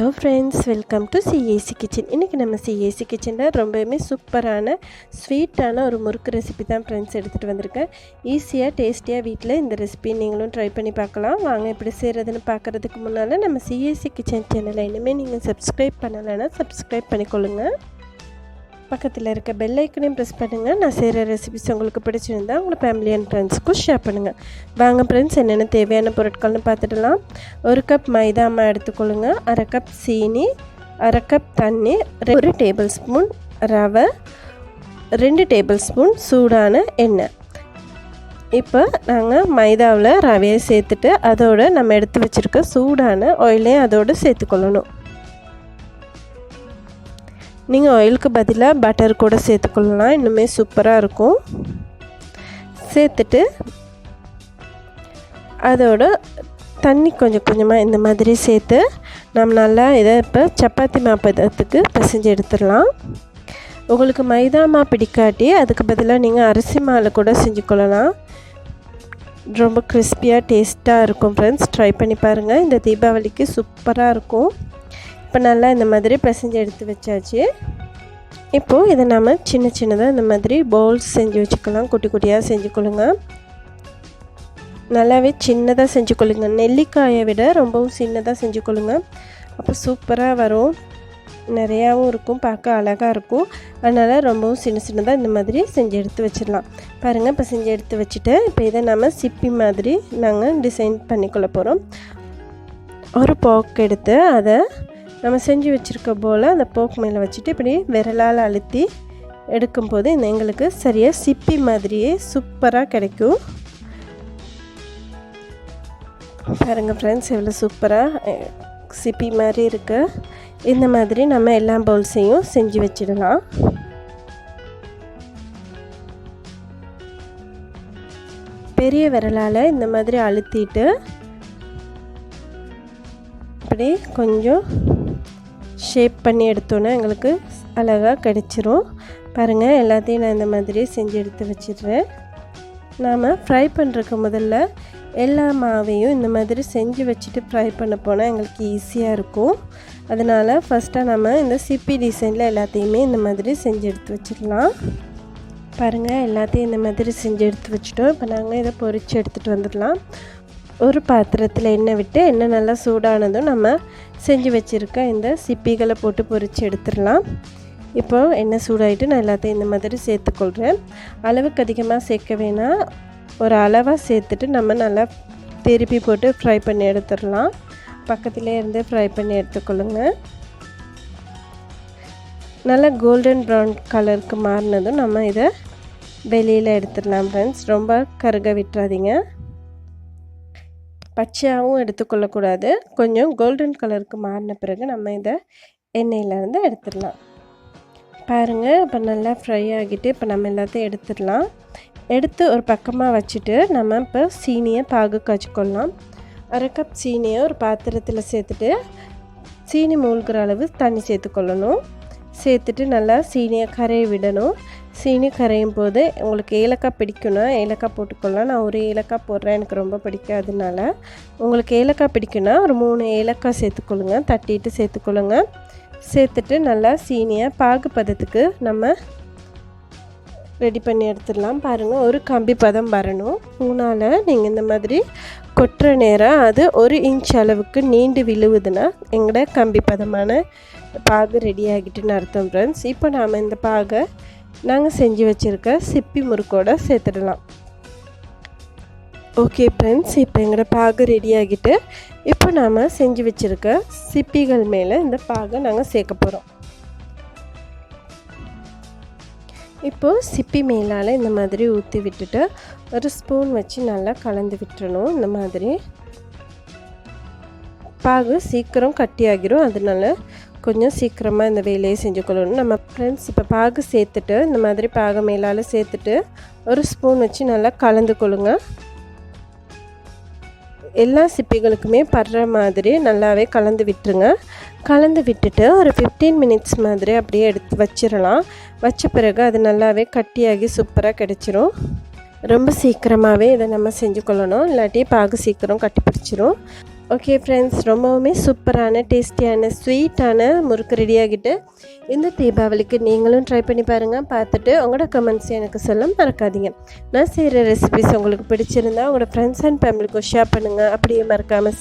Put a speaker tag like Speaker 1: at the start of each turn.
Speaker 1: Hello friends, welcome to CAC kitchen. இன்றைக்கி நம்ம CAC கிச்சனில் ரொம்பவுமே சூப்பரான ஸ்வீட்டான ஒரு முறுக்கு ரெசிபி தான் ஃப்ரெண்ட்ஸ் எடுத்துகிட்டு வந்திருக்கேன். ஈஸியாக டேஸ்டியாக வீட்டில் இந்த ரெசிபி நீங்களும் ட்ரை பண்ணி பார்க்கலாம். வாங்க எப்படி செய்கிறதுன்னு பார்க்குறதுக்கு முன்னால் நம்ம சிஏசி கிச்சன் சேனலை இனிமேல் நீங்கள் சப்ஸ்கிரைப் பண்ணலைன்னா சப்ஸ்கிரைப் பண்ணிக்கொள்ளுங்கள். பக்கத்தில் இருக்க பெல் ஐக்கனையும் ப்ரெஸ் பண்ணுங்கள். நான் செய்கிற ரெசிபிஸ் உங்களுக்கு பிடிச்சிருந்தா உங்கள் ஃபேமிலி அண்ட் ஃப்ரெண்ட்ஸ்க்கும் ஷேர் பண்ணுங்கள். வாங்க ஃப்ரெண்ட்ஸ், என்னென்ன தேவையான பொருட்கள்னு பார்த்துடலாம். 1 கப் மைதா மாவு எடுத்துக்கொள்ளுங்க, 1/2 கப் சீனி, 1/2 கப் தண்ணி, 1 டேபிள் ஸ்பூன் ரவை, 2 டேபிள் ஸ்பூன் சூடான எண்ணெய். இப்போ நாங்கள் மைதாவில் ரவையை சேர்த்துட்டு அதோடு நம்ம எடுத்து வச்சுருக்க சூடான ஆயிலையும் அதோடு சேர்த்துக்கொள்ளணும். நீங்கள் ஆயிலுக்கு பதிலாக பட்டர் கூட சேர்த்துக்கொள்ளலாம், இன்னுமே சூப்பராக இருக்கும். சேர்த்துட்டு அதோட தண்ணி கொஞ்சம் கொஞ்சமாக இந்த மாதிரி சேர்த்து நம்ம நல்லா இதை இப்போ சப்பாத்தி மாவு பதத்துக்கு பிசைஞ்சு எடுத்துடலாம். உங்களுக்கு மைதா மாவு பிடிக்காட்டி அதுக்கு பதிலாக நீங்கள் அரிசி மாவில் கூட செஞ்சுக்கொள்ளலாம். ரொம்ப கிறிஸ்பியாக டேஸ்ட்டாக இருக்கும் ஃப்ரெண்ட்ஸ், ட்ரை பண்ணி பாருங்கள். இந்த தீபாவளிக்கு சூப்பராக இருக்கும். இப்போ நல்லா இந்த மாதிரி பிசைஞ்சு எடுத்து வச்சாச்சு. இப்போது இதை நம்ம சின்ன சின்னதாக இந்த மாதிரி பவுல்ஸ் செஞ்சு வச்சுக்கலாம். குட்டி குட்டியாக செஞ்சுக்கொள்ளுங்க, நல்லாவே சின்னதாக செஞ்சுக்கொள்ளுங்க. நெல்லிக்காயை விட ரொம்பவும் சின்னதாக செஞ்சுக்கொள்ளுங்க, அப்போ சூப்பராக வரும். நிறையாவும் இருக்கும், பார்க்க அழகாக இருக்கும். அதனால் ரொம்பவும் சின்ன சின்னதாக இந்த மாதிரி செஞ்சு எடுத்து வச்சிடலாம். பாருங்கள், இப்போ செஞ்சு எடுத்து வச்சுட்டு இப்போ இதை நம்ம சிப்பி மாதிரி நாங்கள் டிசைன் பண்ணிக்கொள்ள போகிறோம். ஒரு போக்கு எடுத்து அதை நம்ம செஞ்சு வச்சுருக்க போல் அந்த போக்கு மேலே வச்சுட்டு இப்படி விரலால் அழுத்தி எடுக்கும்போது இந்த எங்களுக்கு சரியாக சிப்பி மாதிரியே சூப்பராக கிடைக்கும். பாருங்கள் ஃப்ரெண்ட்ஸ், எவ்வளோ சூப்பராக சிப்பி மாதிரி இருக்குது. இந்த மாதிரி நம்ம எல்லா பவுல்ஸையும் செஞ்சு வச்சிடலாம். பெரிய விரலால் இந்த மாதிரி அழுத்திட்டு இப்படி கொஞ்சம் ஷேப் பண்ணி எடுத்தோன்னா எங்களுக்கு அழகாக கிடச்சிரும். பாருங்கள், எல்லாத்தையும் நான் இந்த மாதிரி செஞ்சு எடுத்து வச்சிடுறேன். நாம் ஃப்ரை பண்ணுறதுக்கு முதல்ல எல்லா மாவையும் இந்த மாதிரி செஞ்சு வச்சுட்டு ஃப்ரை பண்ண போனால் எங்களுக்கு ஈஸியாக இருக்கும். அதனால் ஃபஸ்ட்டாக நம்ம இந்த சிப்பி டிசைனில் எல்லாத்தையுமே இந்த மாதிரி செஞ்சு எடுத்து வச்சிடலாம். பாருங்கள், எல்லாத்தையும் இந்த மாதிரி செஞ்சு எடுத்து வச்சுட்டோம். இப்போ நாங்கள் இதை பொரித்து எடுத்துகிட்டு வந்துடலாம். ஒரு பாத்திரத்தில் எண்ணெய் விட்டு எண்ணெய் நல்லா சூடானதும் நம்ம செஞ்சு வச்சுருக்க இந்த சிப்பிகளை போட்டு பொரித்து எடுத்துடலாம். இப்போது எண்ணெய் சூடாகிட்டு நான் எல்லாத்தையும் இந்த மாதிரி சேர்த்துக்கொள்கிறேன். அளவுக்கு அதிகமாக சேர்க்க வேணாம், ஒரு அளவாக சேர்த்துட்டு நம்ம நல்லா திருப்பி போட்டு ஃப்ரை பண்ணி எடுத்துடலாம். பக்கத்துலேயே இருந்து ஃப்ரை பண்ணி எடுத்துக்கொள்ளுங்க. நல்லா கோல்டன் ப்ரௌன் கலருக்கு மாறினதும் நம்ம இதை வெளியில் எடுத்துடலாம் ஃப்ரெண்ட்ஸ். ரொம்ப கருக விட்டுறாதீங்க, பச்சையாகவும் எடுத்துக்கொள்ளக்கூடாது. கொஞ்சம் கோல்டன் கலருக்கு மாறின பிறகு நம்ம இதை எண்ணெயிலேருந்து எடுத்துடலாம். பாருங்கள், இப்போ நல்லா ஃப்ரை ஆகிட்டு இப்போ நம்ம எல்லாத்தையும் எடுத்துடலாம். எடுத்து ஒரு பக்கமாக வச்சுட்டு நம்ம இப்போ சீனியை பாகு காய்ச்சிக்கொள்ளலாம். 1/2 கப் சீனியை ஒரு பாத்திரத்தில் சேர்த்துட்டு சீனி மூழ்கிற அளவு தண்ணி சேர்த்துக்கொள்ளணும். சேர்த்துட்டு நல்லா சீனியை கரைய விடணும். சீனி கரையும் போது உங்களுக்கு ஏலக்காய் பிடிக்குன்னா ஏலக்காய் போட்டுக்கொள்ளலாம். நான் ஒரு ஏலக்காய் போடுறேன், எனக்கு ரொம்ப பிடிக்காதனால. உங்களுக்கு ஏலக்காய் பிடிக்குன்னா ஒரு 3 ஏலக்காய் சேர்த்துக்கொள்ளுங்க, தட்டிட்டு சேர்த்துக்கொள்ளுங்க. சேர்த்துட்டு நல்லா சீனியை பாகு பதத்துக்கு நம்ம ரெடி பண்ணி எடுத்துடலாம். பாருங்கள், ஒரு கம்பி பதம் வரணும். ஸ்பூனால் நீங்கள் இந்த மாதிரி கொட்டுற நேரம் அது 1 இன்ச் அளவுக்கு நீண்டு விழுவுதுன்னா எங்களோட கம்பி பதமான பாகு ரெடி ஆகிட்டுன்னு அர்த்தம் ஃப்ரெண்ட்ஸ். இப்போ நாம் இந்த பாகை நாங்கள் செஞ்சு வச்சுருக்க சிப்பி முறுக்கோடு சேர்த்துடலாம். ஓகே ஃப்ரெண்ட்ஸ், இப்போ எங்களோட பாகு ரெடி ஆகிட்டு இப்போ நாம் செஞ்சு வச்சுருக்க சிப்பிகள் மேலே இந்த பாகை நாங்கள் சேர்க்க போகிறோம். இப்போது சிப்பி மேலால் இந்த மாதிரி ஊற்றி விட்டுட்டு ஒரு ஸ்பூன் வச்சு நல்லா கலந்து விட்டுறணும். இந்த மாதிரி பாகு சீக்கிரம் கட்டியாகிரும், அதனால கொஞ்சம் சீக்கிரமாக இந்த வேலையை செஞ்சுக்கொள்ளணும் நம்ம ஃப்ரெண்ட்ஸ். இப்போ பாகு சேர்த்துட்டு இந்த மாதிரி பாகு மேலால் சேர்த்துட்டு ஒரு ஸ்பூன் வச்சு நல்லா கலந்து கொள்ளுங்க. எல்லா சிப்பிகளுக்குமே படுற மாதிரி நல்லாவே கலந்து விட்டுருங்க. கலந்து விட்டுட்டு ஒரு 15 மினிட்ஸ் மாதிரி அப்படியே எடுத்து வச்சிடலாம். வச்ச பிறகு அது நல்லாவே கட்டியாகி சூப்பராக கிடச்சிரும். ரொம்ப சீக்கிரமாகவே இதை நம்ம செஞ்சு கொள்ளணும், இல்லாட்டி பாகு சீக்கிரம் கட்டி பிடிச்சிரும். ஓகே ஃப்ரெண்ட்ஸ், ரொம்பவுமே சூப்பரான டேஸ்டியான ஸ்வீட்டான முறுக்கு ரெடி ஆகிட்டு. இந்த தீபாவளிக்கு நீங்களும் ட்ரை பண்ணி பாருங்கள். பார்த்துட்டு உங்களோட கமெண்ட்ஸ் எனக்கு சொல்ல மறக்காதீங்க. நான் செய்கிற ரெசிபிஸ் உங்களுக்கு பிடிச்சிருந்தா உங்களோட ஃப்ரெண்ட்ஸ் அண்ட் ஃபேமிலிக்கு ஷேர் பண்ணுங்கள். அப்படியே மறக்காமல்